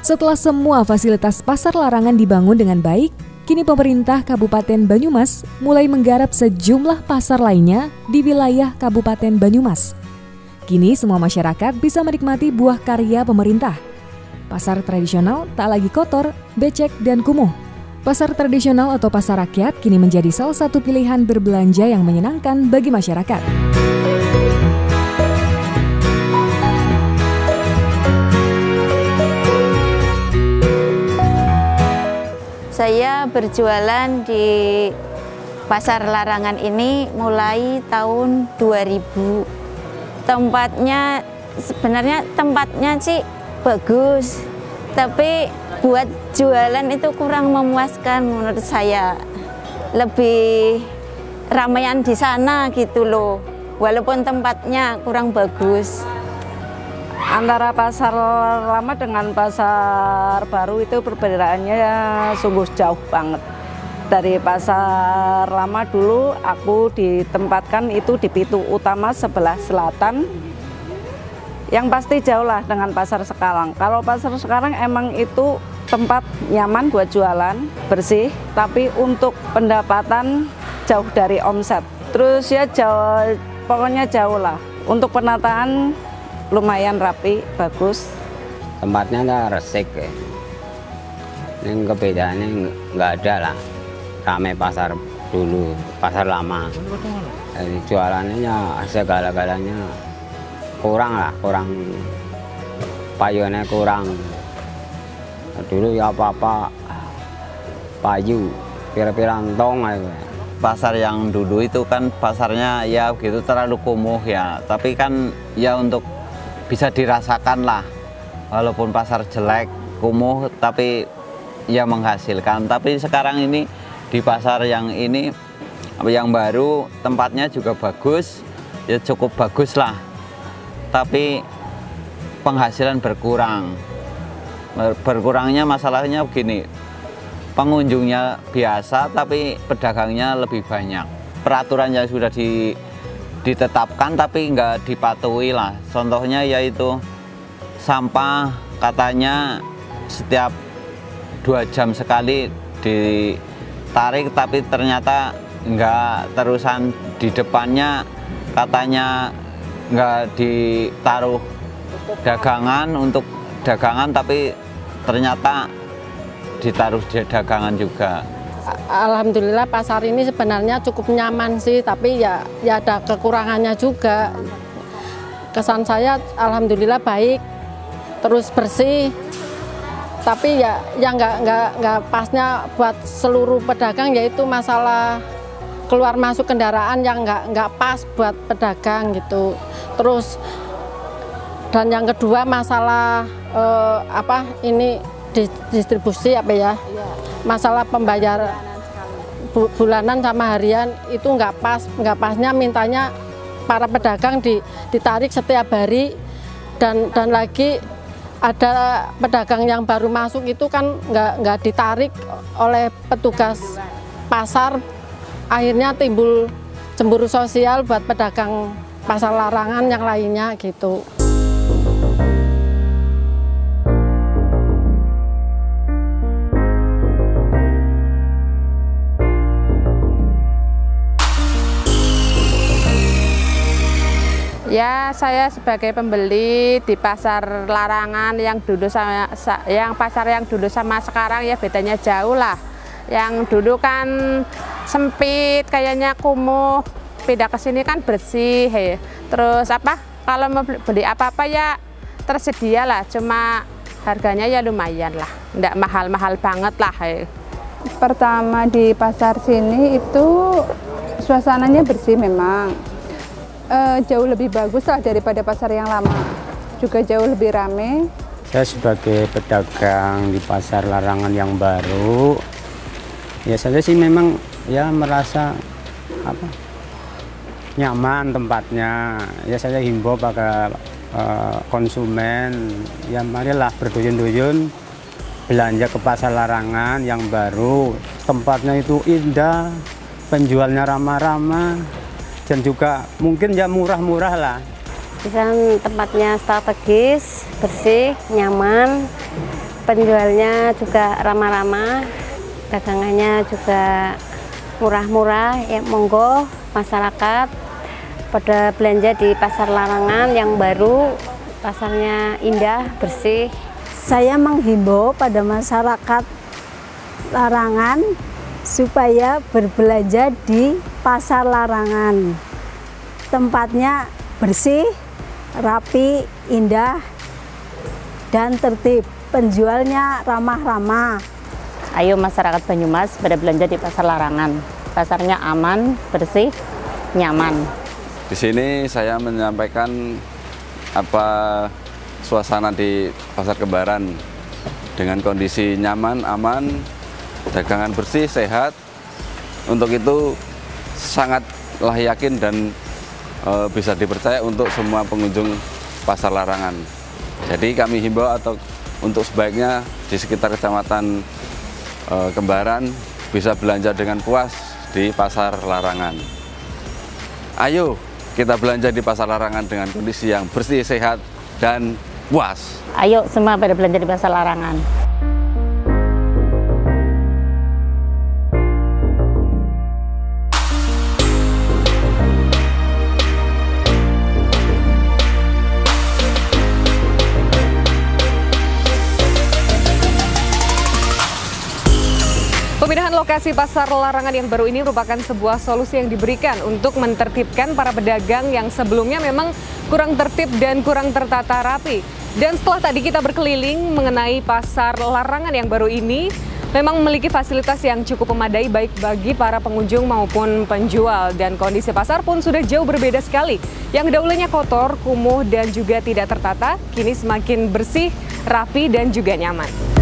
Setelah semua fasilitas pasar larangan dibangun dengan baik, kini pemerintah Kabupaten Banyumas mulai menggarap sejumlah pasar lainnya di wilayah Kabupaten Banyumas. Kini semua masyarakat bisa menikmati buah karya pemerintah. Pasar tradisional tak lagi kotor, becek, dan kumuh. Pasar tradisional atau pasar rakyat kini menjadi salah satu pilihan berbelanja yang menyenangkan bagi masyarakat. Saya berjualan di pasar larangan ini mulai tahun 2000. Sebenarnya tempatnya sih bagus, tapi buat jualan itu kurang memuaskan menurut saya. Lebih ramaian di sana gitu loh, walaupun tempatnya kurang bagus. Antara pasar lama dengan pasar baru itu perbedaannya ya sungguh jauh banget. Dari pasar lama dulu aku ditempatkan itu di pintu utama sebelah selatan, yang pasti jauh lah dengan pasar sekarang. Kalau pasar sekarang emang itu tempat nyaman buat jualan, bersih, tapi untuk pendapatan jauh dari omset. Terus ya jauh, pokoknya jauh lah. Untuk penataan lumayan rapi, bagus. Tempatnya nggak resik ya. Ini kebedaannya nggak ada lah. Ramai pasar dulu, pasar lama. Jadi jualannya segala-galanya kurang lah, kurang payunnya kurang. Dulu ya apa-apa payu, pirang-pirang tong aja. Pasar yang dulu itu kan pasarnya ya gitu terlalu kumuh ya, tapi kan ya untuk bisa dirasakan lah, walaupun pasar jelek, kumuh, tapi ya menghasilkan. Tapi sekarang ini di pasar yang ini, yang baru, tempatnya juga bagus, ya cukup bagus lah. Tapi penghasilan berkurang. Berkurangnya masalahnya begini, pengunjungnya biasa, tapi pedagangnya lebih banyak. Peraturan yang sudah ditetapkan tapi nggak dipatuhi lah. Contohnya yaitu sampah katanya setiap 2 jam sekali ditarik, tapi ternyata nggak, terusan di depannya katanya nggak ditaruh dagangan untuk dagangan, tapi ternyata ditaruh dagangan juga. Alhamdulillah pasar ini sebenarnya cukup nyaman sih, tapi ya ada kekurangannya juga. Kesan saya alhamdulillah baik, terus bersih, tapi ya nggak pasnya buat seluruh pedagang, yaitu masalah keluar masuk kendaraan yang nggak pas buat pedagang gitu. Terus dan yang kedua masalah ini distribusi masalah pembayar bulanan sama harian itu nggak pasnya mintanya para pedagang ditarik setiap hari, dan lagi ada pedagang yang baru masuk itu kan nggak ditarik oleh petugas pasar, akhirnya timbul cemburu sosial buat pedagang pasar larangan yang lainnya gitu. Ya, saya sebagai pembeli di pasar larangan yang dulu pasar yang dulu sama sekarang ya bedanya jauh lah. Yang dulu kan sempit, kayaknya kumuh, pindah ke sini kan bersih. Terus kalau mau beli apa-apa ya tersedia lah, cuma harganya ya lumayan lah, nggak mahal-mahal banget lah. Pertama di pasar sini itu suasananya bersih memang. Jauh lebih bagus lah daripada pasar yang lama, juga jauh lebih rame. Saya sebagai pedagang di pasar larangan yang baru, ya saya sih memang ya merasa nyaman tempatnya. Ya saya himbau pada konsumen, ya marilah berduyun-duyun belanja ke pasar larangan yang baru. Tempatnya itu indah, penjualnya ramah-ramah, dan juga mungkin ya murah-murah lah. Tempatnya strategis, bersih, nyaman, Penjualnya juga ramah-ramah, dagangannya juga murah-murah. Ya, monggo masyarakat pada belanja di Pasar Larangan yang baru, pasarnya indah, bersih. Saya menghimbau pada masyarakat Larangan supaya berbelanja di Pasar Larangan. Tempatnya bersih, rapi, indah, dan tertib. Penjualnya ramah-ramah. Ayo masyarakat Banyumas pada belanja di Pasar Larangan. Pasarnya aman, bersih, nyaman. Di sini saya menyampaikan apa suasana di Pasar Kembaran dengan kondisi nyaman, aman, dagangan bersih, sehat. Untuk itu sangatlah yakin dan bisa dipercaya untuk semua pengunjung Pasar Larangan. Jadi kami himbau atau untuk sebaiknya di sekitar Kecamatan Kembaran bisa belanja dengan puas di Pasar Larangan. Ayo kita belanja di Pasar Larangan dengan kondisi yang bersih, sehat, dan puas. Ayo semua pada belanja di Pasar Larangan. Pemindahan lokasi Pasar Larangan yang baru ini merupakan sebuah solusi yang diberikan untuk menertibkan para pedagang yang sebelumnya memang kurang tertib dan kurang tertata rapi. Dan setelah tadi kita berkeliling mengenai Pasar Larangan yang baru ini, memang memiliki fasilitas yang cukup memadai baik bagi para pengunjung maupun penjual. Dan kondisi pasar pun sudah jauh berbeda sekali. Yang dahulunya kotor, kumuh, dan juga tidak tertata, kini semakin bersih, rapi, dan juga nyaman.